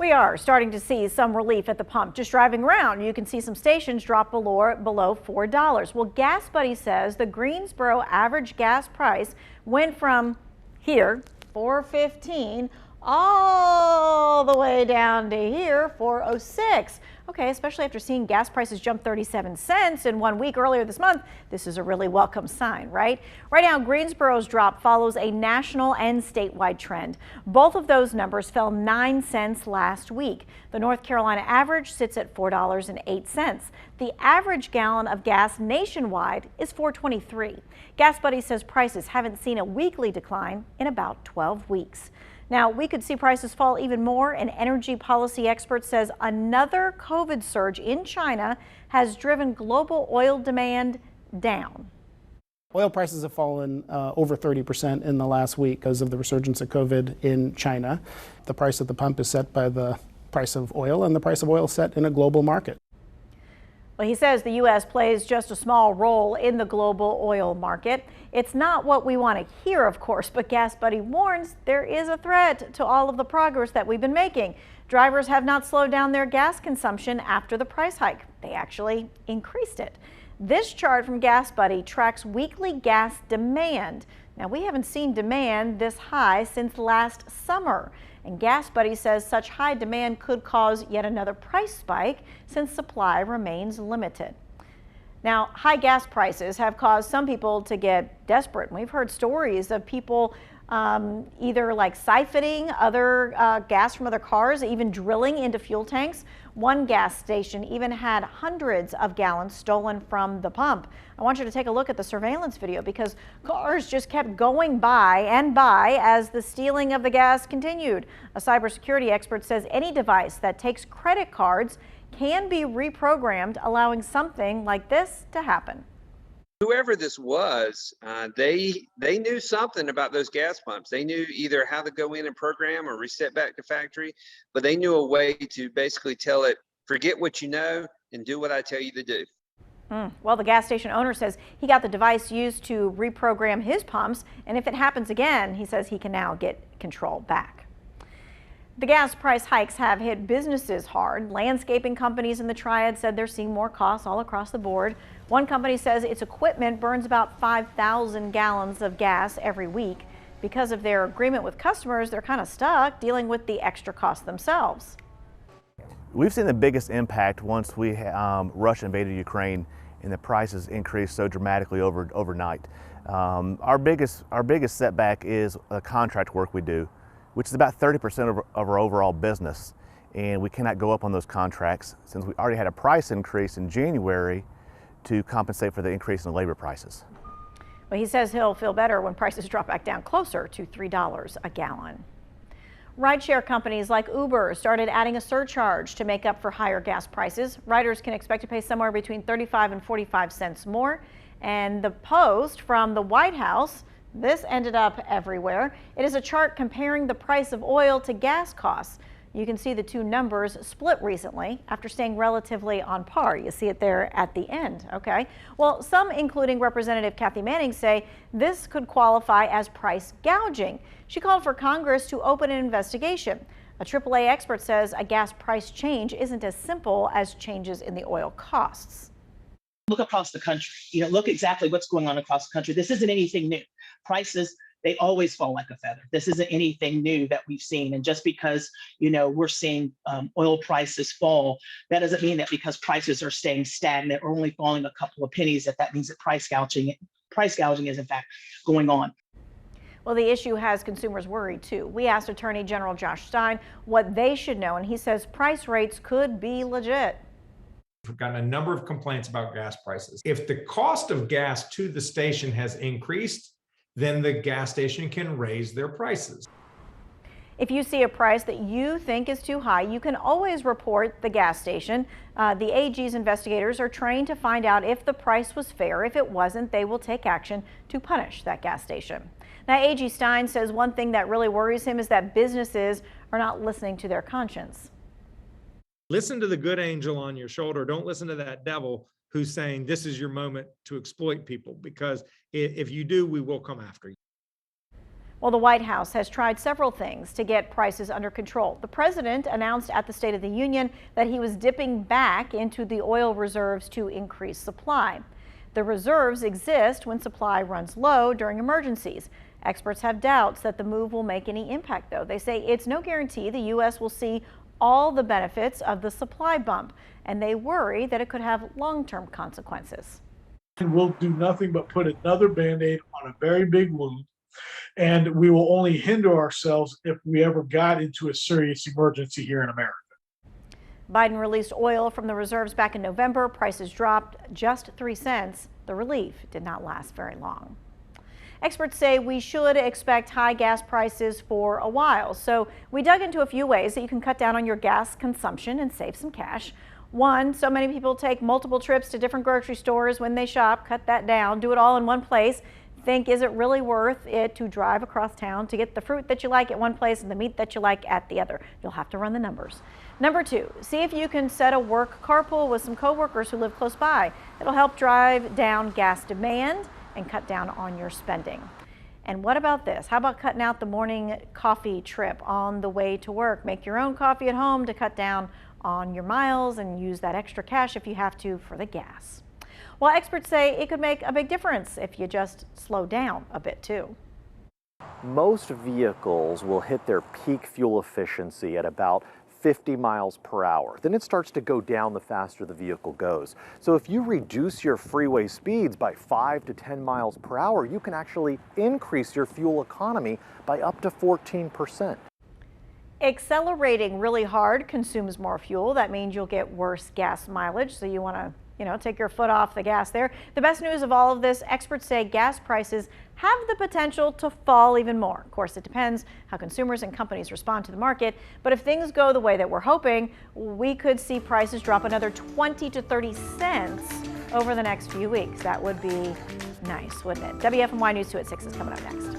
We are starting to see some relief at the pump. Just driving around, you can see some stations drop below $4. Well, Gas Buddy says the Greensboro average gas price went from here, $4.15, all the way down to here, $4.06. Okay, especially after seeing gas prices jump 37 cents in 1 week earlier this month, this is a really welcome sign, right? Right now, Greensboro's drop follows a national and statewide trend. Both of those numbers fell 9 cents last week. The North Carolina average sits at $4.08. The average gallon of gas nationwide is $4.23. Gas Buddy says prices haven't seen a weekly decline in about 12 weeks. Now, we could see prices fall even more. An energy policy expert says another COVID surge in China has driven global oil demand down. Oil prices have fallen over 30% in the last week because of the resurgence of COVID in China. The price at the pump is set by the price of oil, and the price of oil is set in a global market. Well, he says the U.S. plays just a small role in the global oil market. It's not what we want to hear, of course, but Gas Buddy warns there is a threat to all of the progress that we've been making. Drivers have not slowed down their gas consumption after the price hike. They actually increased it. This chart from Gas Buddy tracks weekly gas demand. Now, we haven't seen demand this high since last summer. And Gas Buddy says such high demand could cause yet another price spike since supply remains limited. Now, high gas prices have caused some people to get desperate. We've heard stories of people either like siphoning other gas from other cars, even drilling into fuel tanks. One gas station even had hundreds of gallons stolen from the pump. I want you to take a look at the surveillance video because cars just kept going by and by as the stealing of the gas continued. A cybersecurity expert says any device that takes credit cards can be reprogrammed, allowing something like this to happen. Whoever this was, they knew something about those gas pumps. They knew either how to go in and program or reset back to factory, but they knew a way to basically tell it, forget what you know and do what I tell you to do. Well, the gas station owner says he got the device used to reprogram his pumps, and if it happens again, he says he can now get control back. The gas price hikes have hit businesses hard. Landscaping companies in the Triad said they're seeing more costs all across the board. One company says its equipment burns about 5,000 gallons of gas every week. Because of their agreement with customers, they're kind of stuck dealing with the extra cost themselves. We've seen the biggest impact once Russia invaded Ukraine and the prices increased so dramatically overnight. Our biggest setback is the contract work we do, which is about 30% of our overall business. And we cannot go up on those contracts since we already had a price increase in January to compensate for the increase in labor prices. Well, he says he'll feel better when prices drop back down closer to $3 a gallon. Rideshare companies like Uber started adding a surcharge to make up for higher gas prices. Riders can expect to pay somewhere between 35 and 45 cents more. And the post from the White House, this ended up everywhere. It is a chart comparing the price of oil to gas costs. You can see the two numbers split recently after staying relatively on par. You see it there at the end, okay? Well, some, including Representative Kathy Manning, say this could qualify as price gouging. She called for Congress to open an investigation. A AAA expert says a gas price change isn't as simple as changes in the oil costs. Look across the country, look exactly what's going on across the country. This isn't anything new. Prices, they always fall like a feather. This isn't anything new that we've seen. And just because, we're seeing oil prices fall, that doesn't mean that because prices are staying stagnant or only falling a couple of pennies, that means that price gouging is in fact going on. Well, the issue has consumers worried too. We asked Attorney General Josh Stein what they should know, and he says price rates could be legit. We've gotten a number of complaints about gas prices. If the cost of gas to the station has increased, then the gas station can raise their prices. If you see a price that you think is too high, you can always report the gas station. The AG's investigators are trained to find out if the price was fair. If it wasn't, they will take action to punish that gas station. Now, AG Stein says one thing that really worries him is that businesses are not listening to their conscience. Listen to the good angel on your shoulder. Don't listen to that devil who's saying this is your moment to exploit people, because if you do, we will come after you. Well, the White House has tried several things to get prices under control. The president announced at the State of the Union that he was dipping back into the oil reserves to increase supply. The reserves exist when supply runs low during emergencies. Experts have doubts that the move will make any impact, though. They say it's no guarantee the U.S. will see all the benefits of the supply bump, and they worry that it could have long-term consequences. We'll do nothing but put another Band-Aid on a very big wound, and we will only hinder ourselves if we ever got into a serious emergency here in America. Biden released oil from the reserves back in November. Prices dropped just 3 cents. The relief did not last very long. Experts say we should expect high gas prices for a while. So we dug into a few ways that you can cut down on your gas consumption and save some cash. One, so many people take multiple trips to different grocery stores when they shop. Cut that down. Do it all in one place. Think, is it really worth it to drive across town to get the fruit that you like at one place and the meat that you like at the other? You'll have to run the numbers. Number two, see if you can set a work carpool with some coworkers who live close by. It'll help drive down gas demand and cut down on your spending. And what about this? How about cutting out the morning coffee trip on the way to work? Make your own coffee at home to cut down on your miles and use that extra cash if you have to for the gas. Well, experts say it could make a big difference if you just slow down a bit too. Most vehicles will hit their peak fuel efficiency at about 50 miles per hour. Then it starts to go down the faster the vehicle goes. So if you reduce your freeway speeds by 5 to 10 miles per hour, you can actually increase your fuel economy by up to 14%. Accelerating really hard consumes more fuel. That means you'll get worse gas mileage. So you want to take your foot off the gas there. The best news of all of this, experts say gas prices have the potential to fall even more. Of course, it depends how consumers and companies respond to the market. But if things go the way that we're hoping, we could see prices drop another 20 to 30 cents over the next few weeks. That would be nice, wouldn't it? WFMY News 2 at 6 is coming up next.